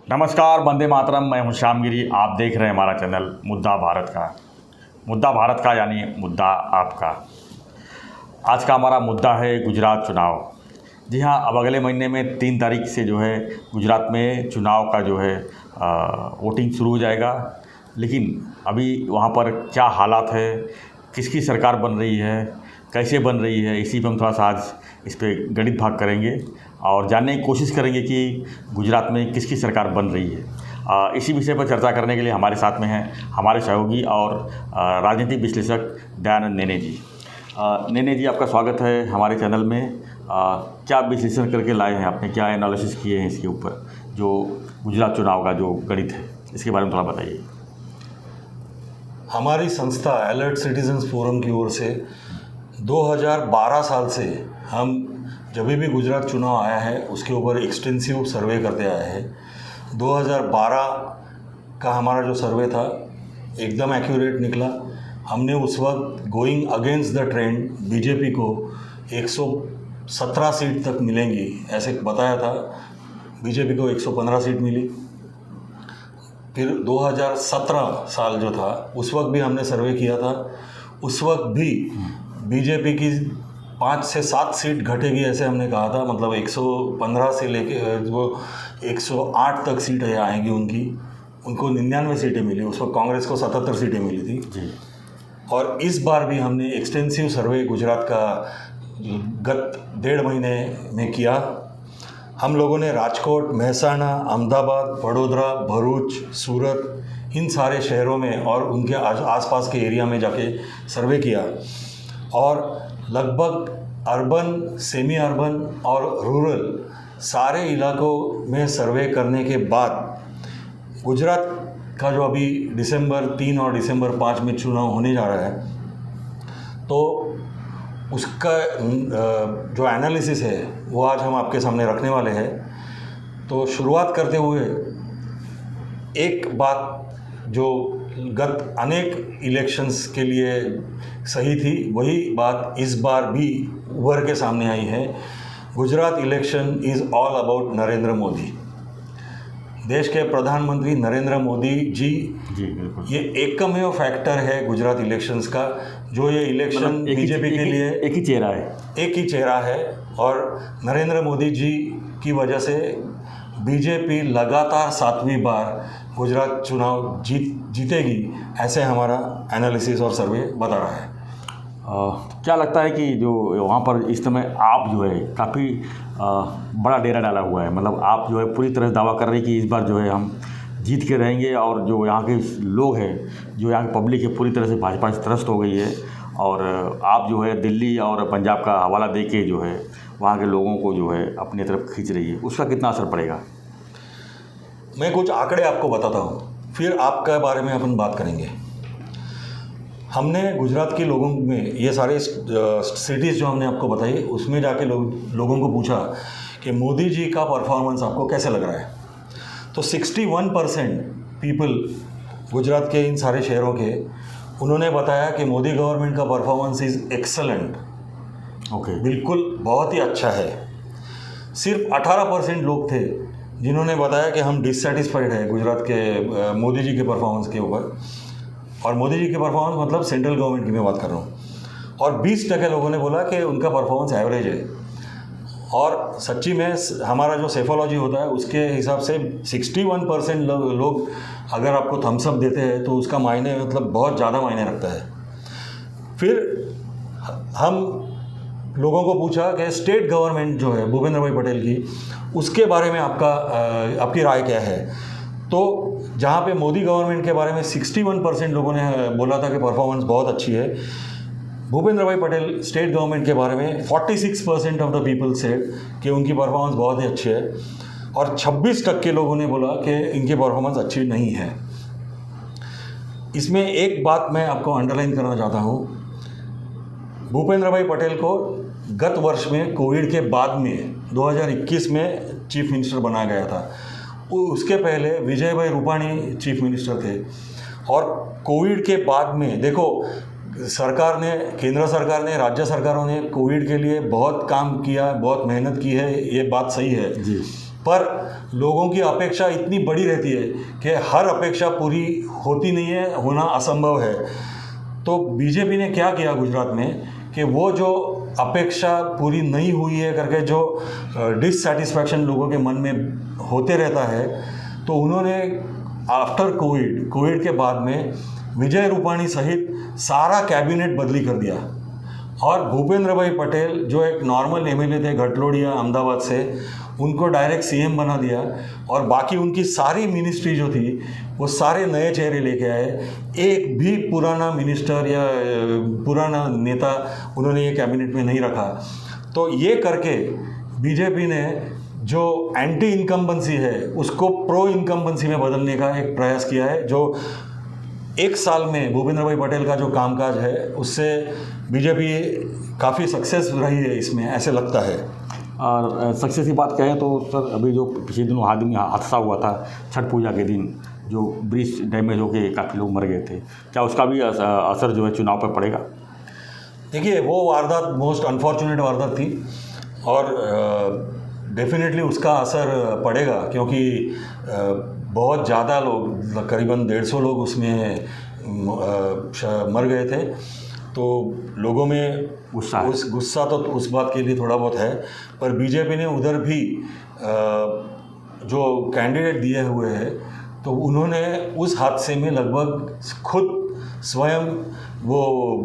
नमस्कार, वंदे मातरम। मैं हूं श्यामगिरी। आप देख रहे हैं हमारा चैनल मुद्दा भारत का। मुद्दा भारत का यानी मुद्दा आपका। आज का हमारा मुद्दा है गुजरात चुनाव। जी हाँ, अब अगले महीने में 3 तारीख से जो है गुजरात में चुनाव का जो है वोटिंग शुरू हो जाएगा। लेकिन अभी वहाँ पर क्या हालात है, किसकी सरकार बन रही है, कैसे बन रही है, इसी पर हम थोड़ा सा आज इस पर गणित भाग करेंगे और जानने की कोशिश करेंगे कि गुजरात में किसकी सरकार बन रही है। इसी विषय पर चर्चा करने के लिए हमारे साथ में हैं हमारे सहयोगी और राजनीतिक विश्लेषक दयानंद नेने जी। नेने जी, आपका स्वागत है हमारे चैनल में। क्या विश्लेषण करके लाए हैं आपने, क्या एनालिसिस किए हैं इसके ऊपर, जो गुजरात चुनाव का जो गणित है, इसके बारे में थोड़ा बताइए। हमारी संस्था अलर्ट सिटीजन्स फोरम की ओर से 2012 साल से हम जब भी गुजरात चुनाव आया है उसके ऊपर एक्सटेंसिव सर्वे करते आए हैं। 2012 का हमारा जो सर्वे था एकदम एक्यूरेट निकला। हमने उस वक्त going against the trend BJP को 117 सीट तक मिलेंगी ऐसे बताया था। बीजेपी को 115 सीट मिली। फिर 2017 साल जो था उस वक्त भी हमने सर्वे किया था। उस वक्त भी बीजेपी की 5 से 7 सीट घटेगी ऐसे हमने कहा था। मतलब 115 से लेके वो 108 तक सीटें आएंगी उनको 99 सीटें मिली। उस वक्त कांग्रेस को 77 सीटें मिली थी जी। और इस बार भी हमने एक्सटेंसिव सर्वे गुजरात का गत 1.5 महीने में किया। हम लोगों ने राजकोट, महसाणा, अहमदाबाद, वडोदरा, भरूच, सूरत इन सारे शहरों में और उनके आसपास के एरिया में जाके सर्वे किया और लगभग अर्बन, सेमी अर्बन और रूरल सारे इलाकों में सर्वे करने के बाद गुजरात का जो अभी दिसंबर 3 और दिसंबर 5 में चुनाव होने जा रहा है, तो उसका जो एनालिसिस है वो आज हम आपके सामने रखने वाले हैं। तो शुरुआत करते हुए एक बात जो गत अनेक इलेक्शंस के लिए सही थी, वही बात इस बार भी उभर के सामने आई है। Gujarat election is all about Narendra Modi. देश के प्रधानमंत्री नरेंद्र मोदी जी बिल्कुल, ये एकमेव फैक्टर है गुजरात इलेक्शंस का, जो ये इलेक्शन बीजेपी के लिए एक ही चेहरा है। और नरेंद्र मोदी जी की वजह से बीजेपी लगातार 7वीं बार गुजरात चुनाव जीतेगी ऐसे हमारा एनालिसिस और सर्वे बता रहा है। क्या लगता है कि जो वहाँ पर इस समय आप जो है काफ़ी बड़ा डेरा डाला हुआ है, मतलब आप जो है पूरी तरह से दावा कर रहे हैं कि इस बार जो है हम जीत के रहेंगे, और जो यहाँ के लोग हैं, जो यहाँ की पब्लिक है, पूरी तरह से भाजपा से त्रस्त हो गई है, और आप जो है दिल्ली और पंजाब का हवाला दे के जो है वहाँ के लोगों को जो है अपनी तरफ खींच रही है, उसका कितना असर पड़ेगा? मैं कुछ आंकड़े आपको बताता हूँ, फिर आपके बारे में अपन बात करेंगे। हमने गुजरात के लोगों में ये सारे सिटीज़ जो हमने आपको बताई, उसमें जाके लोगों को पूछा कि मोदी जी का परफॉर्मेंस आपको कैसे लग रहा है। तो 61% पीपल गुजरात के इन सारे शहरों के, उन्होंने बताया कि मोदी गवर्नमेंट का परफॉर्मेंस इज़ एक्सेलेंट। ओके, बिल्कुल बहुत ही अच्छा है। सिर्फ 18% लोग थे जिन्होंने बताया कि हम डिससेटिस्फाइड है गुजरात के मोदी जी के परफॉर्मेंस के ऊपर। और मोदी जी के परफॉर्मेंस मतलब सेंट्रल गवर्नमेंट की मैं बात कर रहा हूँ। और 20% लोगों ने बोला कि उनका परफॉर्मेंस एवरेज है। और सच्ची में हमारा जो सेफोलॉजी होता है उसके हिसाब से 61% लोग अगर आपको थम्स अप देते हैं तो उसका मायने मतलब बहुत ज़्यादा मायने रखता है। फिर हम लोगों को पूछा कि स्टेट गवर्नमेंट जो है भूपेंद्र भाई पटेल की, उसके बारे में आपकी राय क्या है। तो जहाँ पे मोदी गवर्नमेंट के बारे में 61% लोगों ने बोला था कि परफॉर्मेंस बहुत अच्छी है, भूपेंद्र भाई पटेल स्टेट गवर्नमेंट के बारे में 46% ऑफ द पीपल सेड कि उनकी परफॉर्मेंस बहुत ही अच्छी है। और 26% लोगों ने बोला कि इनकी परफॉर्मेंस अच्छी नहीं है। इसमें एक बात मैं आपको अंडरलाइन करना चाहता हूँ। भूपेंद्र भाई पटेल को गत वर्ष में कोविड के बाद में 2021 में चीफ मिनिस्टर बनाया गया था। उसके पहले विजय भाई रूपाणी चीफ मिनिस्टर थे। और कोविड के बाद में देखो, सरकार ने, केंद्र सरकार ने, राज्य सरकारों ने कोविड के लिए बहुत काम किया, बहुत मेहनत की है, ये बात सही है जी। पर लोगों की अपेक्षा इतनी बड़ी रहती है कि हर अपेक्षा पूरी होती नहीं है, होना असंभव है। तो बीजेपी ने क्या किया गुजरात में कि वो जो अपेक्षा पूरी नहीं हुई है करके जो डिससेटिस्फैक्शन लोगों के मन में होते रहता है, तो उन्होंने आफ्टर कोविड के बाद में विजय रूपाणी सहित सारा कैबिनेट बदली कर दिया और भूपेंद्र भाई पटेल जो एक नॉर्मल एमएलए थे घटलोड़िया अहमदाबाद से, उनको डायरेक्ट सीएम बना दिया और बाकी उनकी सारी मिनिस्ट्री जो थी वो सारे नए चेहरे लेके आए। एक भी पुराना मिनिस्टर या पुराना नेता उन्होंने ये कैबिनेट में नहीं रखा। तो ये करके बीजेपी ने जो एंटी इनकम्बेंसी है उसको प्रो इनकम्बेंसी में बदलने का एक प्रयास किया है, जो एक साल में भूपेंद्र भाई पटेल का जो कामकाज है उससे बीजेपी काफ़ी सक्सेस रही है इसमें, ऐसे लगता है। और सक्सेस की बात कहें तो सर, अभी जो पिछले दिनों आदमी हादसा हुआ था छठ पूजा के दिन, जो ब्रिज डैमेज होके काफ़ी लोग मर गए थे, क्या उसका भी असर जो है चुनाव पर पड़ेगा? देखिए, वो वारदात मोस्ट अनफॉर्चुनेट वारदात थी और डेफिनेटली उसका असर पड़ेगा, क्योंकि बहुत ज़्यादा लोग, करीबन 150 लोग उसमें मर गए थे। तो लोगों में गुस्सा तो उस बात के लिए थोड़ा बहुत है, पर बीजेपी ने उधर भी जो कैंडिडेट दिए हुए हैं तो उन्होंने उस हादसे में लगभग खुद स्वयं वो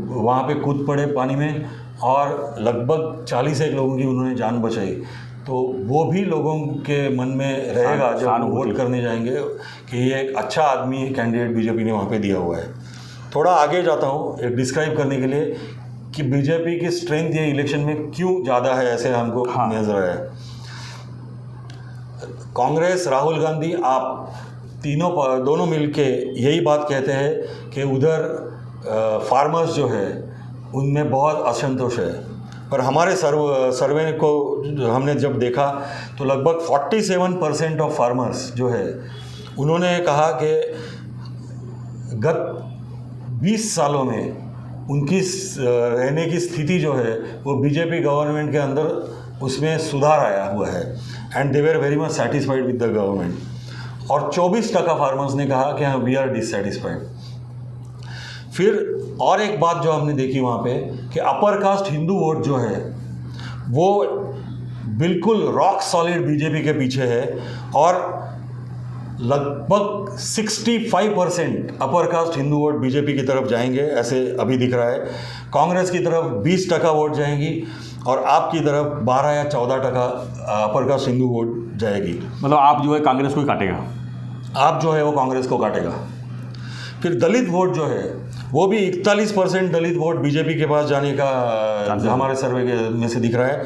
वहाँ पे कूद पड़े पानी में और लगभग 41 लोगों की उन्होंने जान बचाई। तो वो भी लोगों के मन में रहेगा जब वोट करने जाएंगे कि ये एक अच्छा आदमी कैंडिडेट बीजेपी ने वहाँ पे दिया हुआ है। थोड़ा आगे जाता हूँ एक डिस्क्राइब करने के लिए कि बीजेपी की स्ट्रेंथ ये इलेक्शन में क्यों ज़्यादा है, ऐसे हमको नजर आया। कांग्रेस, राहुल गांधी, आप दोनों मिलके यही बात कहते हैं कि उधर फार्मर्स जो है उनमें बहुत असंतोष है, पर हमारे सर्वे को हमने जब देखा तो लगभग 47% ऑफ फार्मर्स जो है उन्होंने कहा कि गत 20 सालों में उनकी रहने की स्थिति जो है वो बीजेपी गवर्नमेंट के अंदर उसमें सुधार आया हुआ है and they were very much satisfied with the government. और 24% फार्मर्स ने कहा कि हाँ वी आर डिससेटिस्फाइड। फिर और एक बात जो हमने देखी वहाँ पे कि अपर कास्ट हिंदू वोट जो है वो बिल्कुल रॉक सॉलिड बीजेपी के पीछे है और लगभग 65% upper caste Hindu vote BJP की तरफ जाएंगे, ऐसे अभी दिख रहा है। कांग्रेस की तरफ 20% वोट जाएंगी और आपकी तरफ 12 या 14% अपर कास्ट हिंदू वोट जाएगी। मतलब आप जो है कांग्रेस को ही काटेगा? आप जो है वो कांग्रेस को काटेगा। फिर दलित वोट जो है वो भी 41% दलित वोट बीजेपी के पास जाने का हमारे सर्वे के में से दिख रहा है।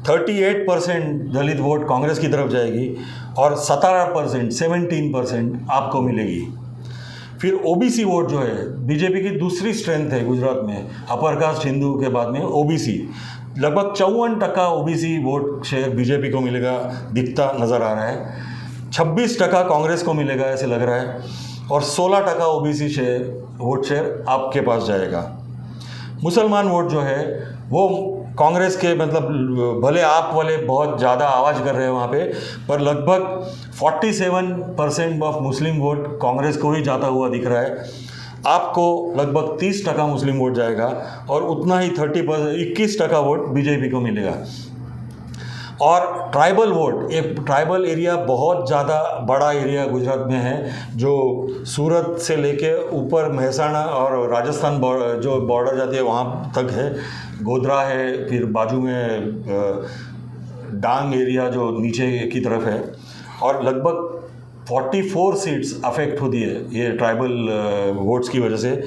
38% दलित वोट कांग्रेस की तरफ जाएगी और 17% आपको मिलेगी। फिर ओबीसी वोट जो है बीजेपी की दूसरी स्ट्रेंथ है गुजरात में, अपर कास्ट हिंदू के बाद में ओबीसी, लगभग 54% ओबीसी वोट शेयर बीजेपी को मिलेगा, दिखता नज़र आ रहा है। 26% कांग्रेस को मिलेगा ऐसे लग रहा है और 16% ओबीसी वोट शेयर आपके पास जाएगा। मुसलमान वोट जो है वो कांग्रेस के, मतलब भले आप वाले बहुत ज़्यादा आवाज़ कर रहे हैं वहाँ पे, पर लगभग 47% ऑफ मुस्लिम वोट कांग्रेस को ही जाता हुआ दिख रहा है। आपको लगभग 30% मुस्लिम वोट जाएगा और उतना ही 21% वोट बीजेपी को मिलेगा। और ट्राइबल वोट, एक ट्राइबल एरिया बहुत ज़्यादा बड़ा एरिया गुजरात में है, जो सूरत से लेके ऊपर महसाणा और राजस्थान जो बॉर्डर जाती है वहाँ तक है, गोधरा है, फिर बाजू में डांग एरिया जो नीचे की तरफ है, और लगभग 44 सीट्स अफेक्ट होती है ये ट्राइबल वोट्स की वजह से।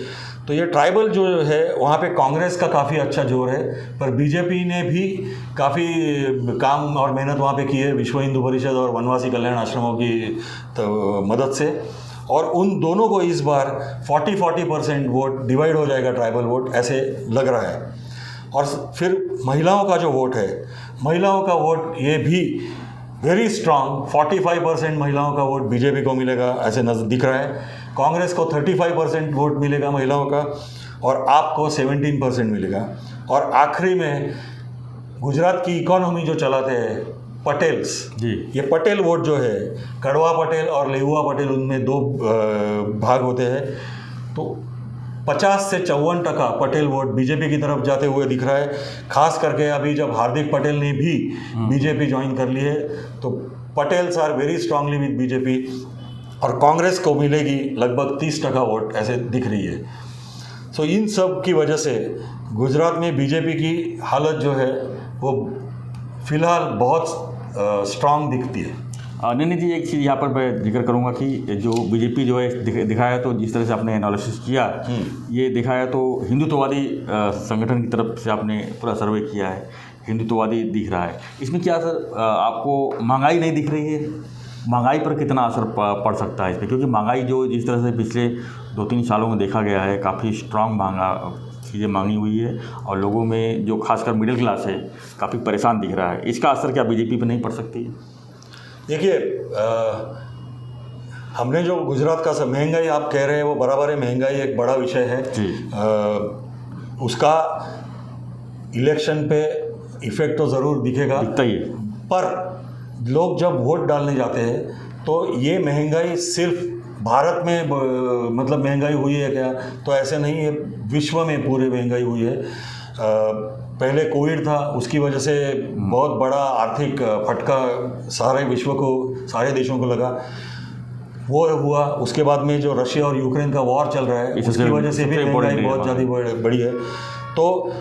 तो ये ट्राइबल जो है वहाँ पे कांग्रेस का काफ़ी अच्छा जोर है, पर बीजेपी ने भी काफ़ी काम और मेहनत वहाँ पे की है विश्व हिंदू परिषद और वनवासी कल्याण आश्रमों की मदद से, और उन दोनों को इस बार 40% वोट डिवाइड हो जाएगा ट्राइबल वोट, ऐसे लग रहा है। और फिर महिलाओं का जो वोट है, महिलाओं का वोट ये भी वेरी स्ट्रांग, 45% महिलाओं का वोट बीजेपी को मिलेगा ऐसे नजर दिख रहा है। कांग्रेस को 35% वोट मिलेगा महिलाओं का और आपको 17% मिलेगा। और आखिरी में गुजरात की इकोनॉमी जो चलाते हैं पटेल्स, जी। ये पटेल वोट जो है, कड़वा पटेल और लेहुआ पटेल, उनमें दो भाग होते हैं। तो 50 से 54% पटेल वोट बीजेपी की तरफ जाते हुए दिख रहा है। खास करके अभी जब हार्दिक पटेल ने भी बीजेपी ज्वाइन कर ली है, तो Patels are very strongly with BJP, और कांग्रेस को मिलेगी लगभग 30% वोट, ऐसे दिख रही है। सो इन सब की वजह से गुजरात में बीजेपी की हालत जो है वो फिलहाल बहुत स्ट्रांग दिखती है। नैनी जी, एक चीज़ यहाँ पर मैं जिक्र करूँगा कि जो बीजेपी जो है दिखाया, तो जिस तरह से आपने एनालिसिस किया, ये दिखाया तो हिंदुत्ववादी संगठन की तरफ से आपने पूरा सर्वे किया है, हिंदुत्ववादी दिख रहा है। इसमें क्या सर आपको महंगाई नहीं दिख रही है? महंगाई पर कितना असर पड़ सकता है इस पर? क्योंकि महंगाई जो जिस तरह से पिछले 2-3 सालों में देखा गया है, काफ़ी स्ट्रांग चीज़ें मांगी हुई है, और लोगों में जो खासकर मिडिल क्लास है काफ़ी परेशान दिख रहा है। इसका असर क्या बीजेपी पर नहीं पड़ सकती है? देखिए, हमने जो गुजरात का महंगाई आप कह रहे हैं वो बराबर है, महंगाई एक बड़ा विषय है जी। उसका इलेक्शन पे इफेक्ट तो ज़रूर दिखेगा, दिखता ही है। पर लोग जब वोट डालने जाते हैं तो ये महंगाई सिर्फ भारत में मतलब महंगाई हुई है क्या, तो ऐसे नहीं है, विश्व में पूरे महंगाई हुई है। पहले कोविड था, उसकी वजह से बहुत बड़ा आर्थिक फटका सारे विश्व को, सारे देशों को लगा, वो हुआ। उसके बाद में जो रशिया और यूक्रेन का वॉर चल रहा है, उसकी वजह से भी महंगाई बहुत ज़्यादा बढ़ी है। तो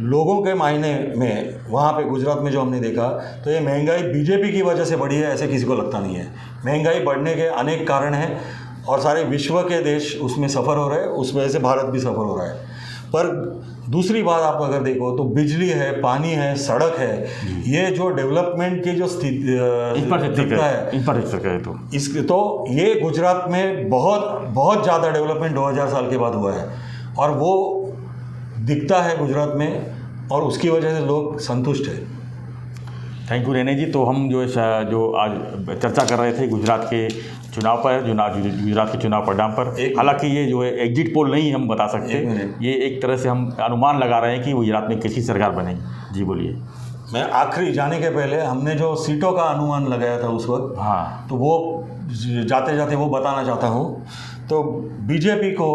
लोगों के मायने में वहाँ पे गुजरात में जो हमने देखा, तो ये महंगाई बीजेपी की वजह से बढ़ी है ऐसे किसी को लगता नहीं है। महंगाई बढ़ने के अनेक कारण हैं, और सारे विश्व के देश उसमें सफ़र हो रहे हैं, उस वजह से भारत भी सफ़र हो रहा है। पर दूसरी बात आप अगर देखो तो बिजली है, पानी है, सड़क है, ये जो डेवलपमेंट की जो स्थिति है, तो ये गुजरात में बहुत ज़्यादा डेवलपमेंट 2000 साल के बाद हुआ है, और वो दिखता है गुजरात में, और उसकी वजह से लोग संतुष्ट हैं। थैंक यू रेने जी। तो हम जो आज चर्चा कर रहे थे गुजरात के चुनाव पर, गुजरात के चुनाव परिणाम पर। हालांकि ये जो है एग्जिट पोल नहीं हम बता सकते, ये एक तरह से हम अनुमान लगा रहे हैं कि गुजरात में किसकी सरकार बनेगी। जी बोलिए। मैं आखिरी जाने के पहले हमने जो सीटों का अनुमान लगाया था उस वक्त, हाँ, तो वो जाते जाते वो बताना चाहता हूँ। तो बीजेपी को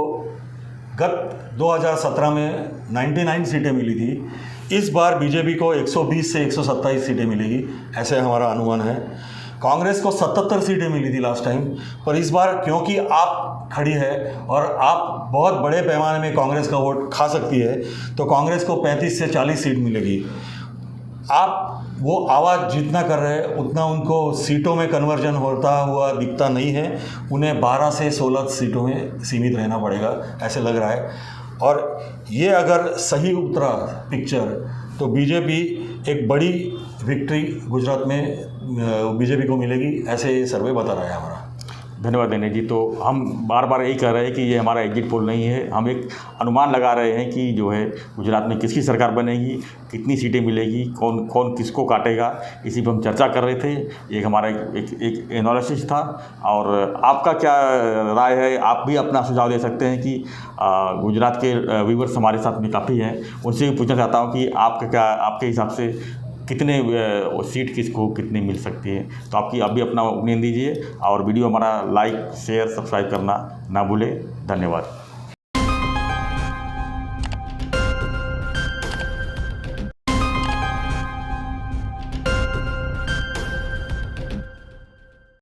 गत 2017 में 99 सीटें मिली थी, इस बार बीजेपी को 120 से 127 सीटें मिलेगी, ऐसे हमारा अनुमान है। कांग्रेस को 77 सीटें मिली थी लास्ट टाइम, पर इस बार क्योंकि आप खड़ी है और आप बहुत बड़े पैमाने में कांग्रेस का वोट खा सकती है, तो कांग्रेस को 35 से 40 सीट मिलेगी। आप वो आवाज़ जितना कर रहे हैं उतना उनको सीटों में कन्वर्जन होता हुआ दिखता नहीं है, उन्हें 12 से 16 सीटों में सीमित रहना पड़ेगा, ऐसे लग रहा है। और ये अगर सही उतरा पिक्चर, तो बीजेपी एक बड़ी विक्ट्री गुजरात में बीजेपी को मिलेगी, ऐसे सर्वे बता रहा है हमारा। धन्यवाद देने जी। तो हम बार बार यही कह रहे हैं कि ये हमारा एग्जिट पोल नहीं है, हम एक अनुमान लगा रहे हैं कि जो है गुजरात में किसकी सरकार बनेगी, कितनी सीटें मिलेगी, कौन कौन किसको काटेगा, इसी पर हम चर्चा कर रहे थे। एक हमारा एक एनालिसिस था, और आपका क्या राय है? आप भी अपना सुझाव दे सकते हैं कि गुजरात के व्यूअर्स हमारे साथ में काफ़ी हैं, उनसे भी पूछना चाहता हूँ कि आपके हिसाब से कितने सीट किसको कितने मिल सकती है। तो आप भी अपना ओपिनियन दीजिए, और वीडियो हमारा लाइक, शेयर, सब्सक्राइब करना ना भूलें। धन्यवाद।